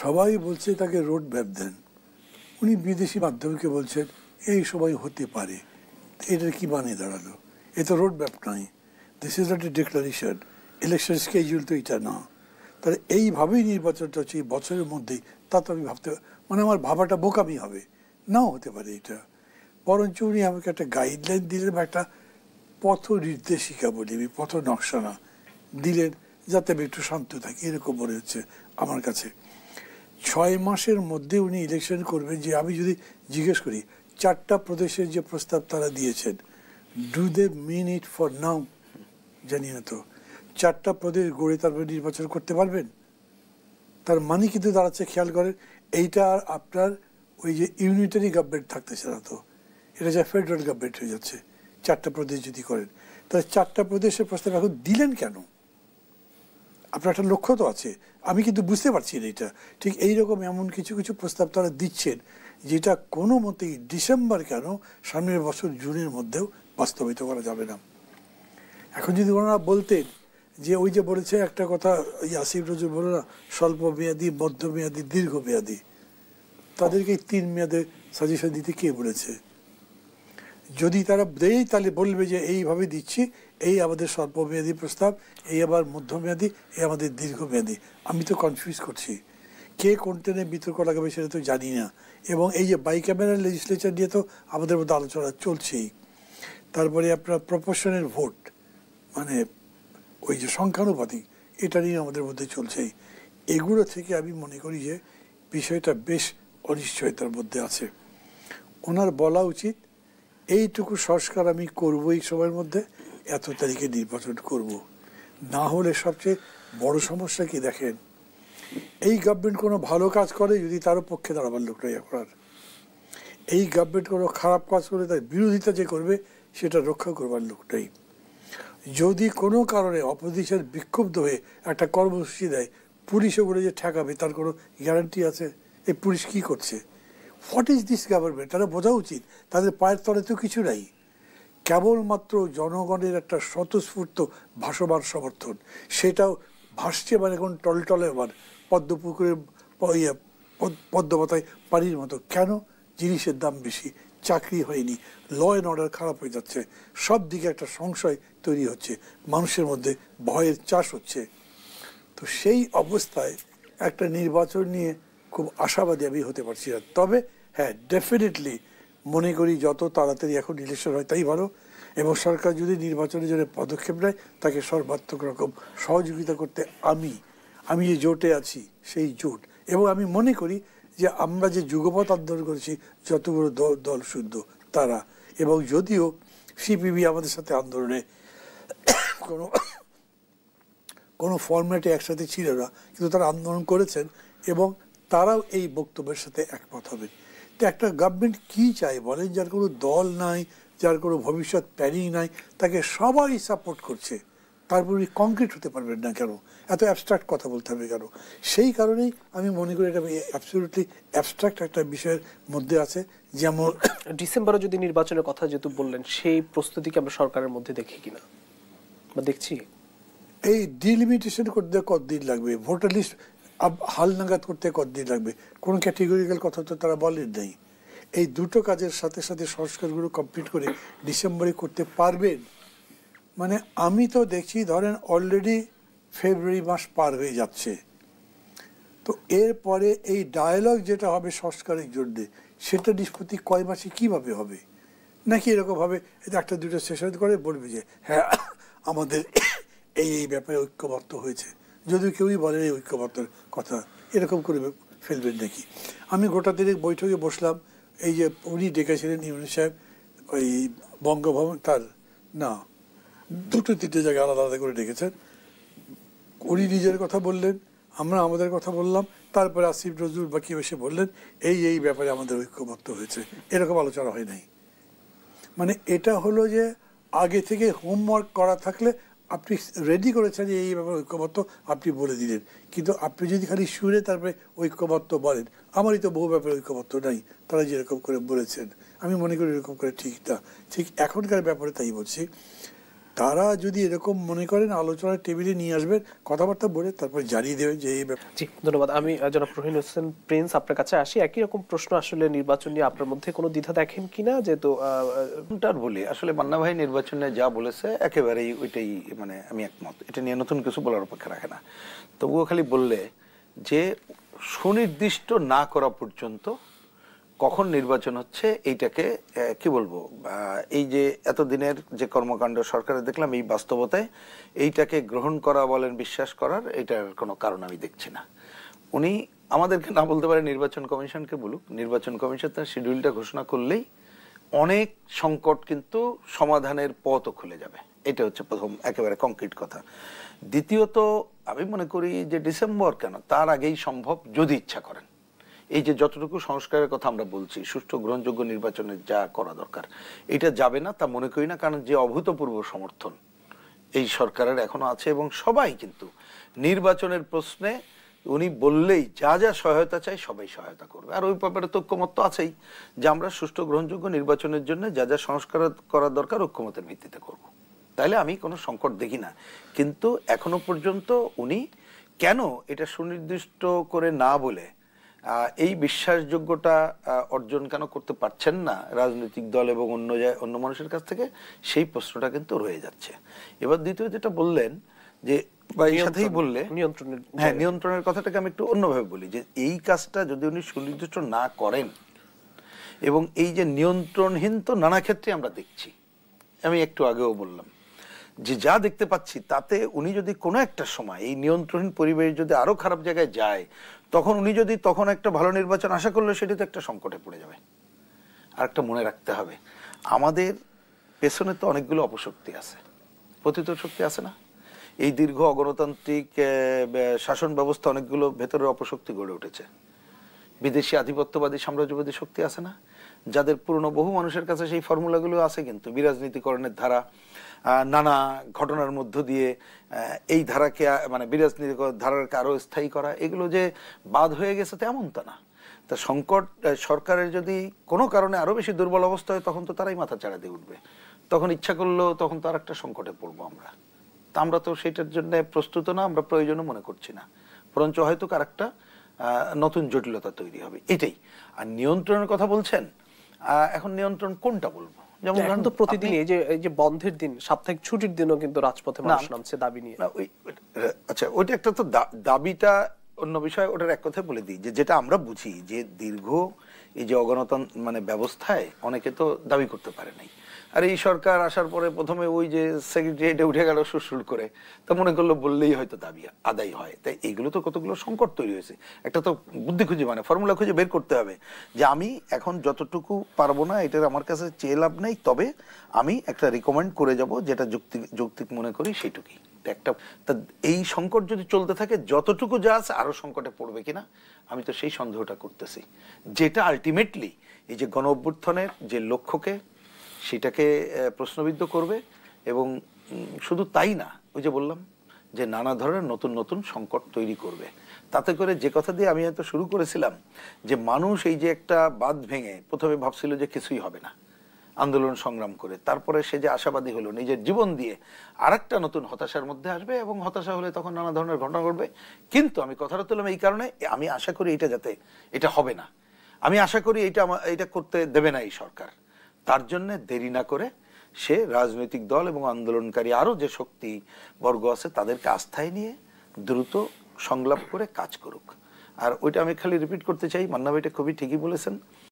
সবাই বলছে তাকে রোড ম্যাপ দেন, উনি বিদেশি মাধ্যমকে বলছেন এই সময় হতে পারে। এটার কি মানে দাঁড়ালো? এ তো রোড ম্যাপ নয়, this is not a declaration, election schedule তো এটা না। তাহলে এইভাবেই নির্বাচনটা হচ্ছে এই বছরের মধ্যেই, তা তো আমি ভাবতে, মানে আমার ভাবাটা বোকামি হবে, নাও হতে পারে এটা। বরঞ্চ উনি আমাকে একটা গাইডলাইন দিলেন বা একটা পথ নির্দেশিকা বলি আমি, পথ নকশানা দিলেন, যাতে আমি একটু শান্ত থাকি, এরকম মনে হচ্ছে আমার কাছে। 6 মাসের মধ্যে উনি ইলেকশন করবেন। যে আমি যদি জিজ্ঞেস করি 4টা প্রদেশের যে প্রস্তাব তারা দিয়েছেন, do they mean it for now? জানি না তো। 4টা প্রদেশ গড়ে তারপরে নির্বাচন করতে পারবেন? তার মানে কিন্তু দাঁড়াচ্ছে, খেয়াল করেন, এইটা আর আপনার ওই যে ইউনিটারি গভর্নমেন্ট থাকতেছে না তো, এটা যা ফেডারেল গভর্নমেন্ট হয়ে যাচ্ছে 4টা প্রদেশ যদি করেন। তাহলে 4টা প্রদেশের প্রস্তাব এখন দিলেন কেন? আপনার একটা লক্ষ্য তো আছে, আমি কিন্তু বুঝতে পারছি না এটা। ঠিক এইরকম এমন কিছু কিছু প্রস্তাব তারা দিচ্ছেন যেটা কোনো মতেই ডিসেম্বর কেন, সামনের বছর জুনের মধ্যেও বাস্তবায়িত করা যাবে না। এখন যদি ওনারা বলতেন যে ওই যে বলেছে একটা কথা, আসিফ নজরুল বলে না, স্বল্প মেয়াদী, মধ্যমেয়াদী, দীর্ঘমেয়াদী, তাদেরকে 3 মেয়াদে সাজেশন দিতে কে বলেছে? যদি তারা দেয় তাহলে বলবে যে এইভাবে দিচ্ছি, এই আমাদের স্বল্পমেয়াদী প্রস্তাব, এই আবার মধ্যমেয়াদী, এই আমাদের দীর্ঘমেয়াদী। আমি তো কনফিউজ করছি, কে কোনটা নিয়ে বিতর্ক লাগাবে সেটা তো জানি না। এবং এই যে বাইক্যামেরাল লেজিসলেচার নিয়ে তো আমাদের মধ্যে আলোচনা চলছেই। তারপরে আপনার প্রপোর্শনের ভোট, মানে ওই যে সংখ্যানুপাতিক, এটা নিয়ে আমাদের মধ্যে চলছেই। এগুলো থেকে আমি মনে করি যে বিষয়টা বেশ অনিশ্চয়তার মধ্যে আছে। ওনার বলা উচিত এইটুকু সংস্কার আমি করবো এই সময়ের মধ্যে, এত তারিখে নির্বাচন করব। না হলে সবচেয়ে বড় সমস্যা কি দেখেন, এই গভর্নমেন্ট কোনো ভালো কাজ করে যদি তারও পক্ষে দাঁড়াবার লোক নেই করার, এই গভর্নমেন্ট কোনো খারাপ কাজ করে তার বিরোধিতা যে করবে সেটা রক্ষা করবার লোক নেই। যদি কোনো কারণে অপোজিশন বিক্ষুব্ধ হয়ে একটা কর্মসূচি দেয়, পুলিশে বলে যে ঠেকাবে, তার কোনো গ্যারান্টি আছে? এই পুলিশ কি করছে? What is this government? তারা বোঝা উচিত তাদের পায়ের তলে তো কিছু নাই, কেবলমাত্র জনগণের একটা স্বতঃস্ফূর্ত ভাসমান সমর্থন। সেটাও ভাসছে মানে এখন টলটলে, আবার পদ্মপুকুরের পদ্মপাতায় পানির মতো। কেন? জিনিসের দাম বেশি, চাকরি হয়নি, ল অ্যান্ড অর্ডার খারাপ হয়ে যাচ্ছে, সব দিকে একটা সংশয় তৈরি হচ্ছে, মানুষের মধ্যে ভয়ের চাষ হচ্ছে। তো সেই অবস্থায় একটা নির্বাচন নিয়ে খুব আশাবাদী আমি হতে পারছি না। তবে হ্যাঁ, ডেফিনেটলি মনে করি যত তাড়াতাড়ি এখন ইলেকশন হয় তাই ভালো, এবং সরকার যদি নির্বাচনের জন্য পদক্ষেপ নেয় তাকে সর্বাত্মক রকম সহযোগিতা করতে আমি যে জোটে আছি সেই জোট, এবং আমি মনে করি যে আমরা যে যুগপৎ আন্দোলন করেছি যতগুলো দল শুদ্ধ তারা, এবং যদিও সিপিবি আমাদের সাথে আন্দোলনে কোনো ফরম্যাটে একসাথে ছিল না, কিন্তু তারা আন্দোলন করেছেন এবং তারাও এই বক্তব্যের সাথে একমত হবেন। তো একটা গভর্নমেন্ট কী চায় বলেন, যার কোনো দল নাই, যার কোনো ভবিষ্যৎ প্ল্যানিং নাই, তাকে সবাই সাপোর্ট করছে, তারপরে কংক্রিট হতে পারবেন না কেন? এত অ্যাবস্ট্রাক্ট কথা বলতে হবে কেন? সেই কারণেই আমি মনে করি এটা অ্যাবসলিউটলি অ্যাবস্ট্রাক্ট একটা বিষয়ের মধ্যে আছে। যেমন ডিসেম্বরে যদি নির্বাচনের কথা যেহেতু বললেন, সেই প্রস্তুতিকে আমরা সরকারের মধ্যে দেখি কিনা বা দেখছি? এই ডিলিমিটেশন করতে কতদিন লাগবে, ভোটার লিস্ট হালনাগাদ করতে কতদিন লাগবে, কোন ক্যাটেগরিক্যাল কথা তো তারা বলেন নাই। এই দুটো কাজের সাথে সাথে সংস্কারগুলো কমপ্লিট করে ডিসেম্বরে করতে পারবেন? মানে আমি তো দেখছি ধরেন অলরেডি ফেব্রুয়ারি মাস পার হয়ে যাচ্ছে, তো এরপরে এই ডায়ালগ যেটা হবে সংস্কারের জন্য, সেটা নিষ্পত্তি কয় মাসে কীভাবে হবে? নাকি এরকমভাবে একটা দুটো সেশন করে বলবে যে হ্যাঁ আমাদের এই ব্যাপারে ঐক্যবদ্ধ হয়েছে, যদিও কেউই বলে এই ঐক্যবদ্ধের কথা, এরকম করে ফেলবেন নাকি? আমি গোটা দিনের বৈঠকে বসলাম, এই যে উনি ডেকেছিলেন ইউনুস সাহেব, ওই বঙ্গভবন, তার না 2-3টে জায়গায় আলাদা আলাদা করে ডেকেছেন। উনি নিজের কথা বললেন, আমরা আমাদের কথা বললাম, তারপরে আসিফ নজরুল বাকি এসে বললেন এই ব্যাপারে আমাদের ঐক্যবদ্ধ হয়েছে। এরকম আলোচনা হয় নাই। মানে এটা হলো যে আগে থেকে হোমওয়ার্ক করা থাকলে আপনি রেডি করেছেন যে এই ব্যাপারে ঐক্যবদ্ধ, আপনি বলে দিলেন, কিন্তু আপনি যদি খালি শুনে তারপরে ঐক্যবদ্ধ বলেন, আমারই তো বহু ব্যাপারে ঐক্যবদ্ধ নাই, তারা যেরকম করে বলেছেন, আমি মনে করি এরকম করে ঠিক না। ঠিক এখনকার ব্যাপারে তাই বলছি, তারা যদি এরকম মনে করেন আলোচনার টেবিলে নিয়ে আসবেন, কথাবার্তা বলে তারপর জানিয়ে দেবে যে এই ব্যাপার। জি, ধন্যবাদ। আমি জনাব রহিন হোসেন প্রিন্স আপনার কাছে আসি। একই রকম প্রশ্ন, আসলে নির্বাচন নিয়ে আপনার মধ্যে কোনো দ্বিধা দেখেন কিনা? যেহেতু আর বলি আসলে মান্না ভাই নির্বাচনে যা বলেছে একেবারেই ওইটাই, মানে আমি একমত, এটা নিয়ে নতুন কিছু বলার অপেক্ষা রাখে না। তবুও খালি বললে যে সুনির্দিষ্ট না করা পর্যন্ত কখন নির্বাচন হচ্ছে এইটাকে কি বলবো, এই যে এতদিনের যে কর্মকাণ্ড সরকারের দেখলাম, এই বাস্তবতায় এইটাকে গ্রহণ করা বলেন বিশ্বাস করার এটার কোনো কারণ আমি দেখছি না। উনি আমাদেরকে না বলতে পারে নির্বাচন কমিশনকে বলুক, নির্বাচন কমিশন তার শিডিউলটা ঘোষণা করলেই অনেক সংকট কিন্তু সমাধানের পথও খুলে যাবে। এটা হচ্ছে প্রথম একেবারে কংক্রিট কথা। দ্বিতীয়ত আমি মনে করি যে ডিসেম্বর কেন, তার আগেই সম্ভব যদি ইচ্ছা করেন। এই যে যতটুকু সংস্কারের কথা আমরা বলছি, সুষ্ঠু গ্রহণযোগ্য নির্বাচনের যা করা দরকার, এটা যাবে না তা মনে করি না। কারণ যে অভূতপূর্ব সমর্থন এই সরকারের এখনো আছে এবং সবাই কিন্তু নির্বাচনের প্রশ্নে উনি বললেই যা যা সহায়তা চাই সবাই সহায়তা করবে। আর ওই ব্যাপারে তো ঐক্যমত তো আছেই যে আমরা সুষ্ঠু গ্রহণযোগ্য নির্বাচনের জন্য যা যা সংস্কার করার দরকার ঐক্যমতের ভিত্তিতে করব। তাইলে আমি কোনো সংকট দেখি না। কিন্তু এখনো পর্যন্ত উনি কেন এটা সুনির্দিষ্ট করে না বলে এই বিশ্বাসযোগ্যতা অর্জন কেন করতে পারছেন না রাজনৈতিক দল এবং অন্য মানুষের কাছ থেকে, সেই প্রশ্নটা কিন্তু রয়ে যাচ্ছে। এবার দ্বিতীয় যেটা বললেন যে বা এই সাথেই বললে নিয়ন্ত্রণের কথাটাকে আমি একটু অন্যভাবে বলি যে এই কাজটা যদি উনি সুনির্দিষ্ট না করেন, এবং এই যে নিয়ন্ত্রণহীন তো নানা ক্ষেত্রে আমরা দেখছি, আমি একটু আগেও বললাম যে যা দেখতে পাচ্ছি তাতে উনি যদি কোনো একটা সময় এই নিয়ন্ত্রণহীন পরিবেশ যদি আরো খারাপ জায়গায় যায়, তখন উনি যদি তখন একটা ভালো নির্বাচন আশা করলে সেটি তো একটা সংকটে পড়ে যাবে। আর একটা মনে রাখতে হবে, আমাদের পেছনে তো অনেকগুলো অপশক্তি আছে, পতিত শক্তি আছে না? এই দীর্ঘ অগণতান্ত্রিক শাসন ব্যবস্থা অনেকগুলো ভেতরের অপশক্তি গড়ে উঠেছে। বিদেশি আধিপত্যবাদী সাম্রাজ্যবাদী শক্তি আছে না, যাদের পুরনো বহু মানুষের কাছে সেই ফর্মুলাগুলো আছে, কিন্তু বিরাজনীতিকরণের ধারা, নানা ঘটনার মধ্য দিয়ে এই ধারাকে মানে বিরাজনীতি ধারাকে আরো স্থায়ী করা, এগুলো যে বাদ হয়ে গেছে তেমন তা না। তা সংকট সরকারের যদি কোনো কারণে আরো বেশি দুর্বল অবস্থা হয়, তখন তো তারাই মাথা চাড়া দিয়ে উঠবে। তখন ইচ্ছা করলেও তখন তো আর একটা সংকটে পড়বো আমরা। তা আমরা তো সেটার জন্য প্রস্তুত না, আমরা প্রয়োজনও মনে করছি না, বরঞ্চ হয়তো আরেকটা নতুন জটিলতা তৈরি হবে, এটাই। আর নিয়ন্ত্রণের কথা বলছেন, এখন নিয়ন্ত্রণ কোনটা বলবো? যেমন এখন তো প্রতিদিন এই যে বন্ধের দিন, সাপ্তাহিক ছুটির দিনও কিন্তু রাজপথে মানুষ নামছে দাবি নিয়ে। আচ্ছা, ওইটা একটা তো দাবিটা অন্য বিষয়, ওটার এক কথায় বলে দিই যে যেটা আমরা বুঝি যে দীর্ঘ এই যে অগণতান্ত্রিক মানে ব্যবস্থায় অনেকে তো দাবি করতে পারে নাই। আর এই সরকার আসার পরে প্রথমে ওই যে সেক্রেটারিয়েটে উঠে গেল সুর করে, তা মনে করলো বললেই হয়তো দাবি আদায় হয়। তাই এইগুলো তো কতগুলো সংকট তৈরি হয়েছে। একটা তো বুদ্ধি খুঁজে মানে ফর্মুলা খুঁজে বের করতে হবে যে আমি এখন যতটুকু পারবো না, এটার আমার কাছে চেয়ে লাভ নেই, তবে আমি একটা রিকমেন্ড করে যাব যেটা যৌক্তিক মনে করি সেইটুকুই। একটা এই সংকট যদি চলতে থাকে, যতটুকু যা আছে আরো সংকটে পড়বে কিনা আমি তো সেই সন্দেহটা করতেছি, যেটা আলটিমেটলি এই যে গণ অভ্যুত্থানের যে লক্ষ্যকে সেটাকে প্রশ্নবিদ্ধ করবে। এবং শুধু তাই না, ওই যে বললাম যে নানা ধরনের নতুন নতুন সংকট তৈরি করবে। তাতে করে যে কথা দিয়ে আমি হয়তো শুরু করেছিলাম যে মানুষ এই যে একটা বাঁধ ভেঙে প্রথমে ভাবছিল যে কিছুই হবে না, আন্দোলন সংগ্রাম করে, তারপরে সে যে আশাবাদী হলো, নিজের জীবন দিয়ে আরেকটা নতুন হতাশার মধ্যে আসবে, এবং হতাশা হলে তখন নানা ধরনের ঘটনা ঘটবে। কিন্তু আমি কথাটা তুললাম এই কারণে, আমি আশা করি এটা যাতে এটা হবে না, আমি আশা করি এটা করতে দেবে না এই সরকার। তার জন্য দেরি না করে সে রাজনৈতিক দল এবং আন্দোলনকারী আরো যে শক্তি বর্গ আছে তাদেরকে আস্থায় নিয়ে দ্রুত সংলাপ করে কাজ করুক। আর ওইটা আমি খালি রিপিট করতে চাই, মান্না ভাই এটা খুবই ঠিকই বলেছেন।